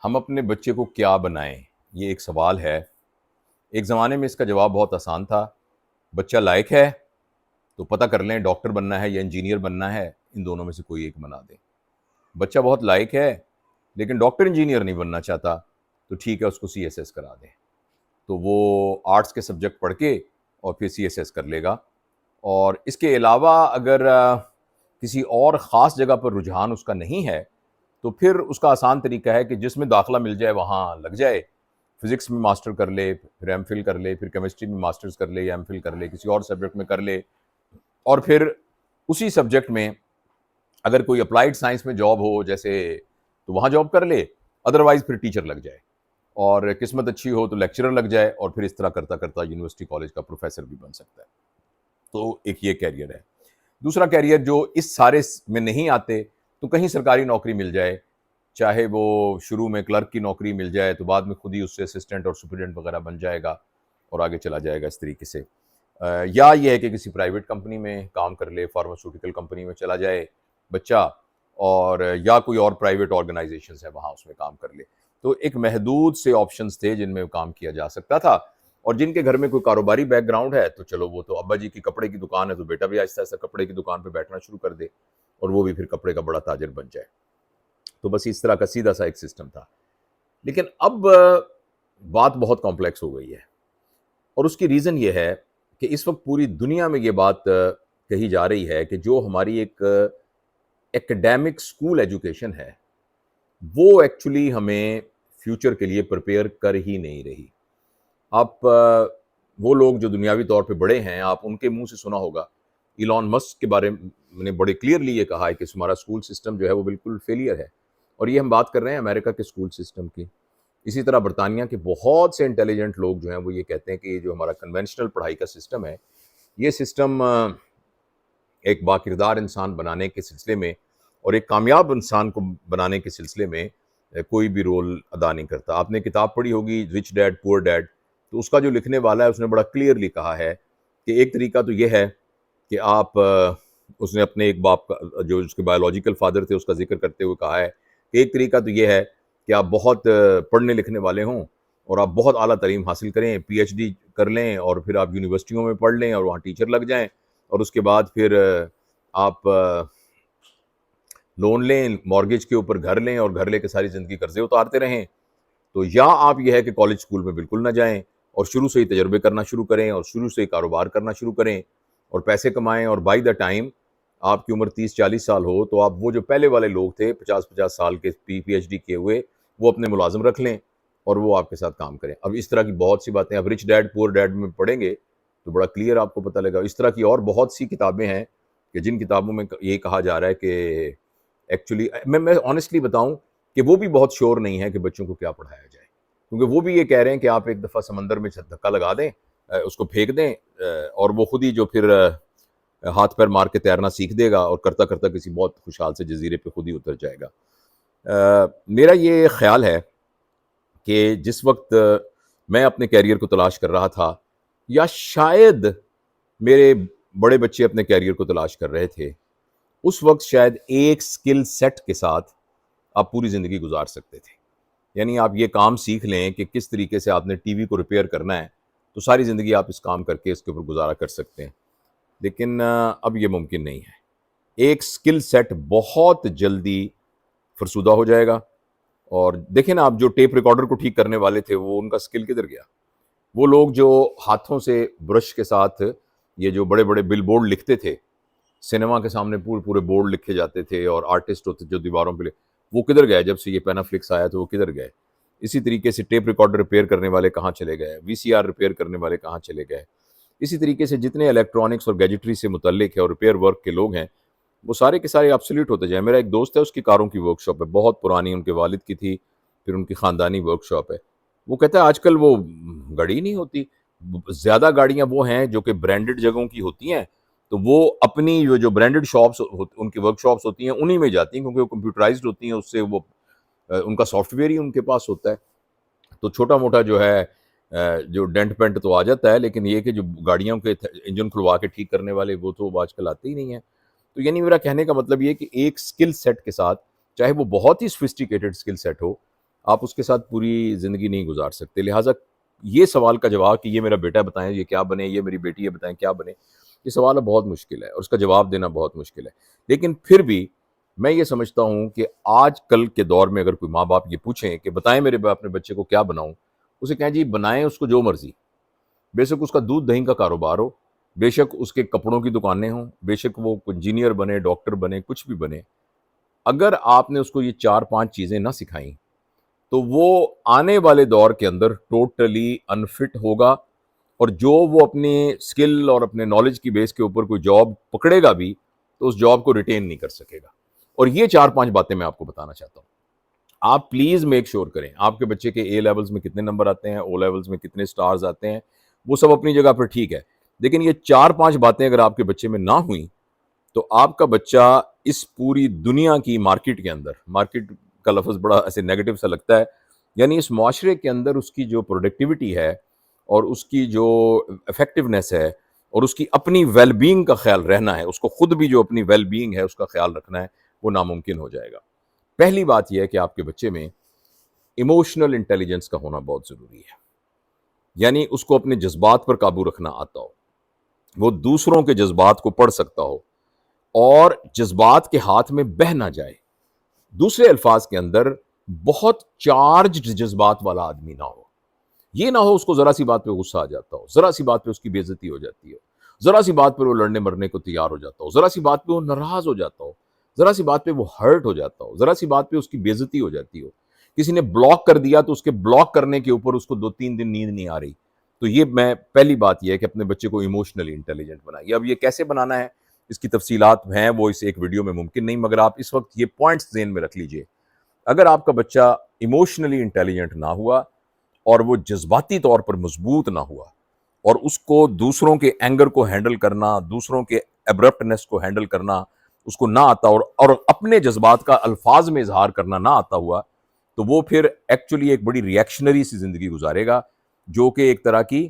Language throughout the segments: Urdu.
ہم اپنے بچے کو کیا بنائیں، یہ ایک سوال ہے۔ ایک زمانے میں اس کا جواب بہت آسان تھا، بچہ لائق ہے تو پتہ کر لیں ڈاکٹر بننا ہے یا انجینئر بننا ہے، ان دونوں میں سے کوئی ایک بنا دیں۔ بچہ بہت لائق ہے لیکن ڈاکٹر انجینئر نہیں بننا چاہتا تو ٹھیک ہے، اس کو CSS کرا دیں، تو وہ آرٹس کے سبجیکٹ پڑھ کے اور پھر CSS کر لے گا۔ اور اس کے علاوہ اگر کسی اور خاص جگہ پر رجحان اس کا نہیں ہے تو پھر اس کا آسان طریقہ ہے کہ جس میں داخلہ مل جائے وہاں لگ جائے، فزکس میں ماسٹر کر لے، پھر ایم فل کر لے، پھر کیمسٹری میں ماسٹرز کر لے یا ایم فل کر لے، کسی اور سبجیکٹ میں کر لے، اور پھر اسی سبجیکٹ میں اگر کوئی اپلائیڈ سائنس میں جاب ہو جیسے تو وہاں جاب کر لے، ادروائز پھر ٹیچر لگ جائے، اور قسمت اچھی ہو تو لیکچرر لگ جائے، اور پھر اس طرح کرتا کرتا یونیورسٹی کالج کا پروفیسر بھی بن سکتا ہے۔ تو ایک یہ کیریئر ہے۔ دوسرا کیریئر جو اس سارے میں نہیں آتے تو کہیں سرکاری نوکری مل جائے، چاہے وہ شروع میں کلرک کی نوکری مل جائے تو بعد میں خود ہی اس سے اسسٹنٹ اور سپرنٹینڈنٹ وغیرہ بن جائے گا اور آگے چلا جائے گا اس طریقے سے، یا یہ ہے کہ کسی پرائیویٹ کمپنی میں کام کر لے، فارماسیوٹیکل کمپنی میں چلا جائے بچہ، اور یا کوئی اور پرائیویٹ آرگنائزیشنز ہے وہاں اس میں کام کر لے۔ تو ایک محدود سے آپشنز تھے جن میں کام کیا جا سکتا تھا، اور جن کے گھر میں کوئی کاروباری بیک گراؤنڈ ہے تو چلو وہ تو ابا جی کی کپڑے کی دکان ہے تو بیٹا بھی آہستہ آہستہ کپڑے کی دکان پہ بیٹھنا شروع کر دے اور وہ بھی پھر کپڑے کا بڑا تاجر بن جائے۔ تو بس اس طرح کا سیدھا سا ایک سسٹم تھا۔ لیکن اب بات بہت کمپلیکس ہو گئی ہے، اور اس کی ریزن یہ ہے کہ اس وقت پوری دنیا میں یہ بات کہی جا رہی ہے کہ جو ہماری ایک ایکڈیمک اسکول ایجوکیشن ہے وہ ایکچولی ہمیں فیوچر کے لیے پریپیئر کر ہی نہیں رہی۔ آپ وہ لوگ جو دنیاوی طور پہ بڑے ہیں، آپ ان کے منہ سے سنا ہوگا، ایلون مسک کے بارے میں بڑے کلیئرلی یہ کہا ہے کہ ہمارا اسکول سسٹم جو ہے وہ بالکل فیلئر ہے، اور یہ ہم بات کر رہے ہیں امریکہ کے اسکول سسٹم کی۔ اسی طرح برطانیہ کے بہت سے انٹیلیجنٹ لوگ جو ہیں وہ یہ کہتے ہیں کہ یہ جو ہمارا کنونشنل پڑھائی کا سسٹم ہے، یہ سسٹم ایک باکردار انسان بنانے کے سلسلے میں اور ایک کامیاب انسان کو بنانے کے سلسلے میں کوئی بھی رول ادا نہیں کرتا۔ آپ نے کتاب پڑھی ہوگی رچ ڈیڈ پور ڈیڈ، تو اس کا جو لکھنے والا ہے اس نے بڑا کلیئرلی کہا ہے کہ ایک طریقہ تو یہ ہے کہ آپ اس نے اپنے ایک باپ کا جو اس کے بایولوجیکل فادر تھے اس کا ذکر کرتے ہوئے کہا ہے کہ ایک طریقہ تو یہ ہے کہ آپ بہت پڑھنے لکھنے والے ہوں اور آپ بہت اعلیٰ تعلیم حاصل کریں، PhD کر لیں، اور پھر آپ یونیورسٹیوں میں پڑھ لیں اور وہاں ٹیچر لگ جائیں، اور اس کے بعد پھر آپ لون لیں، مارگیج کے اوپر گھر لیں اور گھر لے کے ساری زندگی قرضے اتارتے رہیں۔ تو یا آپ یہ ہے کہ کالج اسکول میں بالکل نہ جائیں اور شروع سے ہی تجربے کرنا شروع کریں اور شروع سے ہی کاروبار کرنا شروع کریں اور پیسے کمائیں، اور بائی دا ٹائم آپ کی عمر 30-40 سال ہو تو آپ وہ جو پہلے والے لوگ تھے 50-50 سال کے PhD کیے ہوئے، وہ اپنے ملازم رکھ لیں اور وہ آپ کے ساتھ کام کریں۔ اب اس طرح کی بہت سی باتیں اب رچ ڈیڈ پور ڈیڈ میں پڑھیں گے تو بڑا کلیئر آپ کو پتہ لگا۔ اس طرح کی اور بہت سی کتابیں ہیں کہ جن کتابوں میں یہ کہا جا رہا ہے کہ ایکچولی میں آنیسٹلی بتاؤں کہ وہ بھی بہت شور نہیں ہے کہ بچوں کو کیا پڑھایا جائے، کیونکہ وہ بھی یہ کہہ رہے ہیں کہ آپ ایک دفعہ سمندر میں دھکا لگا دیں، اس کو پھینک دیں، اور وہ خود ہی جو پھر ہاتھ پیر مار کے تیرنا سیکھ دے گا اور کرتا کرتا کسی بہت خوشحال سے جزیرے پہ خود ہی اتر جائے گا۔ میرا یہ خیال ہے کہ جس وقت میں اپنے کیریئر کو تلاش کر رہا تھا، یا شاید میرے بڑے بچے اپنے کیریئر کو تلاش کر رہے تھے، اس وقت شاید ایک سکل سیٹ کے ساتھ آپ پوری زندگی گزار سکتے تھے۔ یعنی آپ یہ کام سیکھ لیں کہ کس طریقے سے آپ نے ٹی وی کو ریپیئر کرنا ہے، تو ساری زندگی آپ اس کام کر کے اس کے اوپر گزارا کر سکتے ہیں، لیکن اب یہ ممکن نہیں ہے۔ ایک سکل سیٹ بہت جلدی فرسودہ ہو جائے گا، اور دیکھیں نا، آپ جو ٹیپ ریکارڈر کو ٹھیک کرنے والے تھے وہ ان کا سکل کدھر گیا؟ وہ لوگ جو ہاتھوں سے برش کے ساتھ یہ جو بڑے بڑے بل بورڈ لکھتے تھے، سنیما کے سامنے پورے بورڈ لکھے جاتے تھے اور آرٹسٹ ہوتے جو دیواروں پہ وہ کدھر گئے؟ جب سے یہ پینافلکس آیا تو وہ کدھر گئے؟ اسی طریقے سے ٹیپ ریکارڈر ریپیئر کرنے والے کہاں چلے گئے؟ VCR ریپیئر کرنے والے کہاں چلے گئے؟ اسی طریقے سے جتنے الیکٹرانکس اور گیجٹری سے متعلق ہے اور ریپیئر ورک کے لوگ ہیں، وہ سارے کے سارے آبسلیٹ ہوتے جائیں۔ میرا ایک دوست ہے، اس کی کاروں کی ورک شاپ ہے، بہت پرانی، ان کے والد کی تھی، پھر ان کی خاندانی ورک شاپ ہے۔ وہ کہتا ہے آج کل وہ گاڑی نہیں ہوتی، زیادہ گاڑیاں وہ ہیں جو کہ برانڈڈ جگہوں کی ہوتی ہیں، تو وہ اپنی جو برانڈڈ شاپس ان کی ورک شاپس ہوتی ہیں انہی میں جاتی ہیں، کیونکہ وہ کمپیوٹرائزڈ ہوتی ہیں، اس سے وہ ان کا سافٹ ویئر ہی ان کے پاس ہوتا ہے۔ تو چھوٹا موٹا جو ہے جو ڈینٹ پینٹ تو آ جاتا ہے، لیکن یہ کہ جو گاڑیوں کے انجن کھلوا کے ٹھیک کرنے والے وہ تو آج کل آتے ہی نہیں ہیں۔ تو یعنی میرا کہنے کا مطلب یہ کہ ایک سکل سیٹ کے ساتھ، چاہے وہ بہت ہی سوفسٹیکیٹڈ سکل سیٹ ہو، آپ اس کے ساتھ پوری زندگی نہیں گزار سکتے. لہٰذا یہ سوال کا جواب کہ یہ میرا بیٹا بتائیں یہ کیا بنے، یہ میری بیٹی ہے بتائیں کیا بنے، یہ سوال بہت مشکل ہے اور اس کا جواب دینا بہت مشکل ہے. لیکن پھر بھی میں یہ سمجھتا ہوں کہ آج کل کے دور میں اگر کوئی ماں باپ یہ پوچھیں کہ بتائیں میرے اپنے بچے کو کیا بناؤں، اسے کہیں جی بنائیں اس کو جو مرضی، بے شک اس کا دودھ دہی کا کاروبار ہو، بے شک اس کے کپڑوں کی دکانیں ہوں، بے شک وہ انجینئر بنے، ڈاکٹر بنے، کچھ بھی بنے. اگر آپ نے اس کو یہ 4-5 چیزیں نہ سکھائیں تو وہ آنے والے دور کے اندر ٹوٹلی انفٹ ہوگا، اور جو وہ اپنے سکل اور اپنے نالج کی بیس کے اوپر کوئی جاب پکڑے گا بھی تو اس جاب کو ریٹین نہیں کر سکے گا. اور یہ 4-5 باتیں میں آپ کو بتانا چاہتا ہوں. آپ پلیز میک شور کریں آپ کے بچے کے اے لیولز میں کتنے نمبر آتے ہیں، او لیولز میں کتنے سٹارز آتے ہیں، وہ سب اپنی جگہ پر ٹھیک ہے، لیکن یہ 4-5 باتیں اگر آپ کے بچے میں نہ ہوئیں تو آپ کا بچہ اس پوری دنیا کی مارکیٹ کے اندر، مارکیٹ کا لفظ بڑا ایسے نیگیٹو سا لگتا ہے، یعنی اس معاشرے کے اندر اس کی جو پروڈکٹیوٹی ہے اور اس کی جو افیکٹونیس ہے اور اس کی اپنی ویل بینگ کا خیال رہنا ہے، اس کو خود بھی جو اپنی ویل بینگ ہے اس کا خیال رکھنا ہے، وہ ناممکن ہو جائے گا. پہلی بات یہ ہے کہ آپ کے بچے میں ایموشنل انٹیلیجنس کا ہونا بہت ضروری ہے. یعنی اس کو اپنے جذبات پر قابو رکھنا آتا ہو، وہ دوسروں کے جذبات کو پڑھ سکتا ہو اور جذبات کے ہاتھ میں بہہ نہ جائے. دوسرے الفاظ کے اندر بہت چارجڈ جذبات والا آدمی نہ ہو. یہ نہ ہو اس کو ذرا سی بات پہ غصہ آ جاتا ہو، ذرا سی بات پہ اس کی بے عزتی ہو جاتی ہو، ذرا سی بات پر وہ لڑنے مرنے کو تیار ہو جاتا ہو، ذرا سی بات پہ وہ ناراض ہو جاتا ہو، ذرا سی بات پہ وہ ہرٹ ہو جاتا ہو، ذرا سی بات پہ اس کی بے عزتی ہو جاتی ہو. کسی نے بلاک کر دیا تو اس کے بلاک کرنے کے اوپر اس کو 2-3 دن نیند نہیں آ رہی. تو یہ میں پہلی بات یہ ہے کہ اپنے بچے کو ایموشنلی انٹیلیجنٹ بنائیے. اب یہ کیسے بنانا ہے اس کی تفصیلات ہیں، وہ اس ایک ویڈیو میں ممکن نہیں، مگر آپ اس وقت یہ پوائنٹس ذہن میں رکھ لیجئے. اگر آپ کا بچہ ایموشنلی انٹیلیجنٹ نہ ہوا اور وہ جذباتی طور پر مضبوط نہ ہوا اور اس کو دوسروں کے اینگر کو ہینڈل کرنا، دوسروں کے ایبرپٹنس کو ہینڈل کرنا اس کو نہ آتا اور اپنے جذبات کا الفاظ میں اظہار کرنا نہ آتا ہوا، تو وہ پھر ایکچولی ایک بڑی ریئیکشنری سی زندگی گزارے گا، جو کہ ایک طرح کی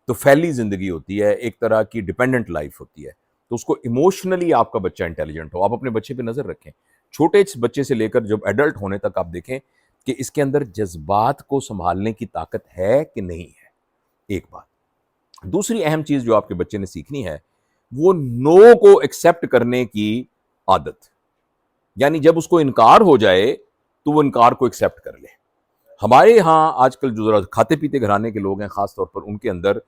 تو پھیلی زندگی ہوتی ہے، ایک طرح کی ڈیپینڈنٹ لائف ہوتی ہے. تو اس کو ایموشنلی آپ کا بچہ انٹیلیجنٹ ہو. آپ اپنے بچے پہ نظر رکھیں، چھوٹے بچے سے لے کر جب ایڈلٹ ہونے تک آپ دیکھیں کہ اس کے اندر جذبات کو سنبھالنے کی طاقت ہے کہ نہیں ہے. ایک بات. دوسری اہم چیز جو آپ کے بچے نے سیکھنی ہے وہ نو کو ایکسیپٹ کرنے کی عادت. یعنی جب اس کو انکار ہو جائے تو وہ انکار کو ایکسیپٹ کر لے. ہمارے ہاں آج کل جو ذرا کھاتے پیتے گھرانے کے لوگ ہیں خاص طور پر، ان کے اندر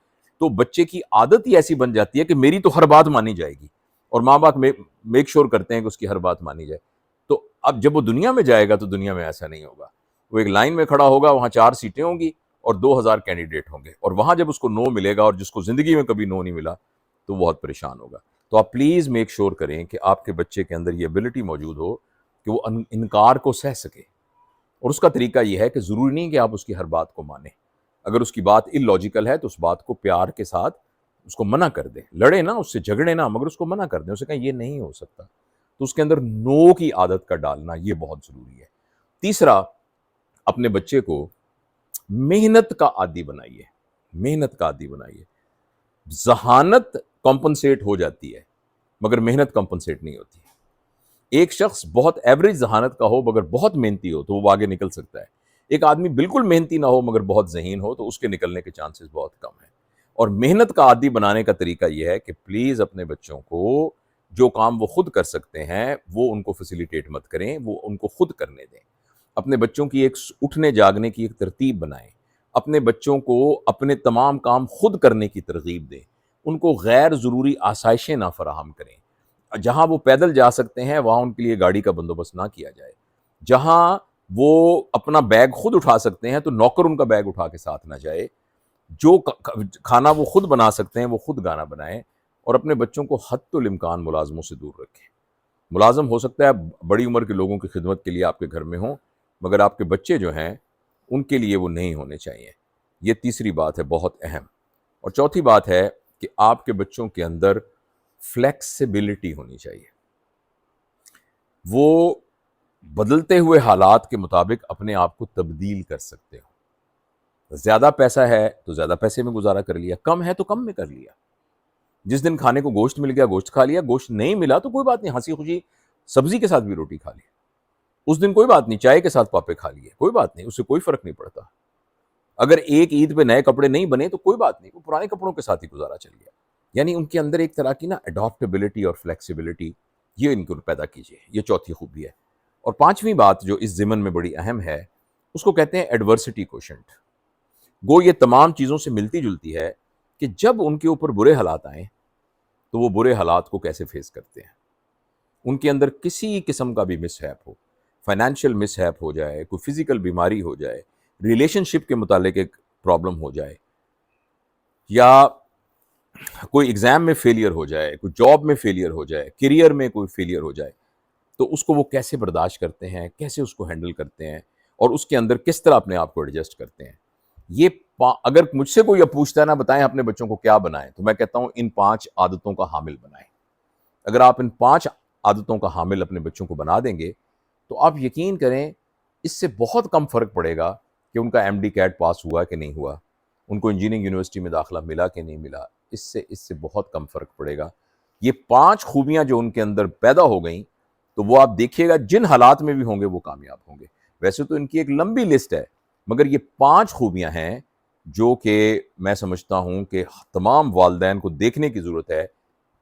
تو بچے کی عادت ہی ایسی بن جاتی ہے کہ میری تو ہر بات مانی جائے گی، اور ماں باپ میک شور کرتے ہیں کہ اس کی ہر بات مانی جائے. تو اب جب وہ دنیا میں جائے گا تو دنیا میں ایسا نہیں ہوگا. وہ ایک لائن میں کھڑا ہوگا، وہاں 4 سیٹیں ہوں گی اور 2000 کینڈیڈیٹ ہوں گے، اور وہاں جب اس کو نو ملے گا، اور جس کو زندگی میں کبھی نو نہیں ملا، تو وہ بہت پریشان ہوگا. تو آپ پلیز میک شور کریں کہ آپ کے بچے کے اندر یہ ایبلٹی موجود ہو کہ وہ انکار کو سہ سکے. اور اس کا طریقہ یہ ہے کہ ضروری نہیں کہ آپ اس کی ہر بات کو مانیں. اگر اس کی بات اللاجیکل ہے تو اس بات کو پیار کے ساتھ اس کو منع کر دیں. لڑیں نہ، اس سے جھگڑیں نہ، مگر اس کو منع کر دیں، اسے کہیں یہ نہیں ہو سکتا. تو اس کے اندر نو کی عادت کا ڈالنا یہ بہت ضروری ہے. تیسرا، اپنے بچے کو محنت کا عادی بنائیے. محنت کا عادی بنائیے. ذہانت کمپنسیٹ ہو جاتی ہے مگر محنت کمپنسیٹ نہیں ہوتی. ایک شخص بہت ایوریج ذہانت کا ہو مگر بہت محنتی ہو تو وہ آگے نکل سکتا ہے. ایک آدمی بالکل محنتی نہ ہو مگر بہت ذہین ہو تو اس کے نکلنے کے چانسز بہت کم ہیں. اور محنت کا عادی بنانے کا طریقہ یہ ہے کہ پلیز اپنے بچوں کو جو کام وہ خود کر سکتے ہیں وہ ان کو فیسیلیٹیٹ مت کریں، وہ ان کو خود کرنے دیں. اپنے بچوں کی ایک اٹھنے جاگنے کی ایک ترتیب بنائیں. اپنے بچوں کو اپنے تمام کام خود کرنے کی ترغیب دیں. ان کو غیر ضروری آسائشیں نہ فراہم کریں. جہاں وہ پیدل جا سکتے ہیں وہاں ان کے لیے گاڑی کا بندوبست نہ کیا جائے. جہاں وہ اپنا بیگ خود اٹھا سکتے ہیں تو نوکر ان کا بیگ اٹھا کے ساتھ نہ جائے. جو کھانا وہ خود بنا سکتے ہیں وہ خود گانا بنائیں. اور اپنے بچوں کو حتی الامکان ملازموں سے دور رکھیں. ملازم ہو سکتا ہے بڑی عمر کے لوگوں کی خدمت کے لیے آپ کے گھر میں ہوں، مگر آپ کے بچے جو ہیں ان کے لیے وہ نہیں ہونے چاہیے. یہ تیسری بات ہے بہت اہم. اور چوتھی بات ہے کہ آپ کے بچوں کے اندر فلیکسیبلٹی ہونی چاہیے. وہ بدلتے ہوئے حالات کے مطابق اپنے آپ کو تبدیل کر سکتے ہو. زیادہ پیسہ ہے تو زیادہ پیسے میں گزارا کر لیا، کم ہے تو کم میں کر لیا. جس دن کھانے کو گوشت مل گیا گوشت کھا لیا، گوشت نہیں ملا تو کوئی بات نہیں، ہنسی خوشی سبزی کے ساتھ بھی روٹی کھا لی. اس دن کوئی بات نہیں، چائے کے ساتھ پاپے کھا لیے، کوئی بات نہیں، اس سے کوئی فرق نہیں پڑتا. اگر ایک عید پہ نئے کپڑے نہیں بنے تو کوئی بات نہیں، وہ پرانے کپڑوں کے ساتھ ہی گزارا چل گیا. یعنی ان کے اندر ایک طرح کی نا اڈاپٹیبلٹی اور فلیکسیبلٹی، یہ ان کو پیدا کیجیے. یہ چوتھی خوبی ہے. اور پانچویں بات جو اس ضمن میں بڑی اہم ہے، اس کو کہتے ہیں ایڈورسٹی کوشنٹ. گو یہ تمام چیزوں سے ملتی جلتی ہے کہ جب ان کے اوپر برے حالات آئیں تو وہ برے حالات کو کیسے فیس کرتے ہیں. ان کے اندر کسی قسم کا بھی مس ہیپ ہو، فائنینشیل مس ہیپ ہو جائے، کوئی فزیکل بیماری ہو جائے، ریلیشن شپ کے متعلق ایک پرابلم ہو جائے، یا کوئی ایگزام میں فیلئر ہو جائے، کوئی جاب میں فیلئر ہو جائے، کیریئر میں کوئی فیلئر ہو جائے، تو اس کو وہ کیسے برداشت کرتے ہیں، کیسے اس کو ہینڈل کرتے ہیں، اور اس کے اندر کس طرح اپنے آپ کو ایڈجسٹ کرتے ہیں. یہ اگر مجھ سے کوئی اب پوچھتا ہے نا بتائیں اپنے بچوں کو کیا بنائیں، تو میں کہتا ہوں ان 5 عادتوں کا حامل بنائیں. اگر آپ ان 5 عادتوں کا حامل اپنے بچوں کو بنا دیں گے تو آپ یقین کریں اس سے بہت کم فرق پڑے گا کہ ان کا ایم ڈی کیٹ پاس ہوا کہ نہیں ہوا، ان کو انجینئرنگ یونیورسٹی میں داخلہ ملا کہ نہیں ملا. اس سے بہت کم فرق پڑے گا. یہ 5 خوبیاں جو ان کے اندر پیدا ہو گئیں تو وہ آپ دیکھیے گا جن حالات میں بھی ہوں گے وہ کامیاب ہوں گے. ویسے تو ان کی ایک لمبی لسٹ ہے، مگر یہ 5 خوبیاں ہیں جو کہ میں سمجھتا ہوں کہ تمام والدین کو دیکھنے کی ضرورت ہے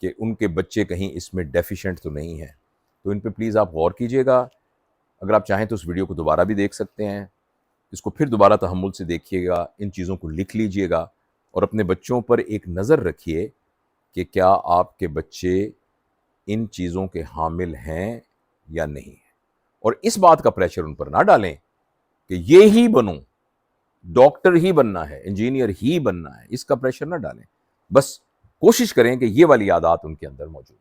کہ ان کے بچے کہیں اس میں ڈیفیشنٹ تو نہیں ہیں. تو ان پہ پلیز آپ غور کیجئے گا. اگر آپ چاہیں تو اس ویڈیو کو دوبارہ بھی دیکھ سکتے ہیں، اس کو پھر دوبارہ تحمل سے دیکھیے گا، ان چیزوں کو لکھ لیجئے گا، اور اپنے بچوں پر ایک نظر رکھیے کہ کیا آپ کے بچے ان چیزوں کے حامل ہیں یا نہیں. اور اس بات کا پریشر ان پر نہ ڈالیں کہ یہ ہی بنوں، ڈاکٹر ہی بننا ہے، انجینئر ہی بننا ہے، اس کا پریشر نہ ڈالیں. بس کوشش کریں کہ یہ والی عادات ان کے اندر موجود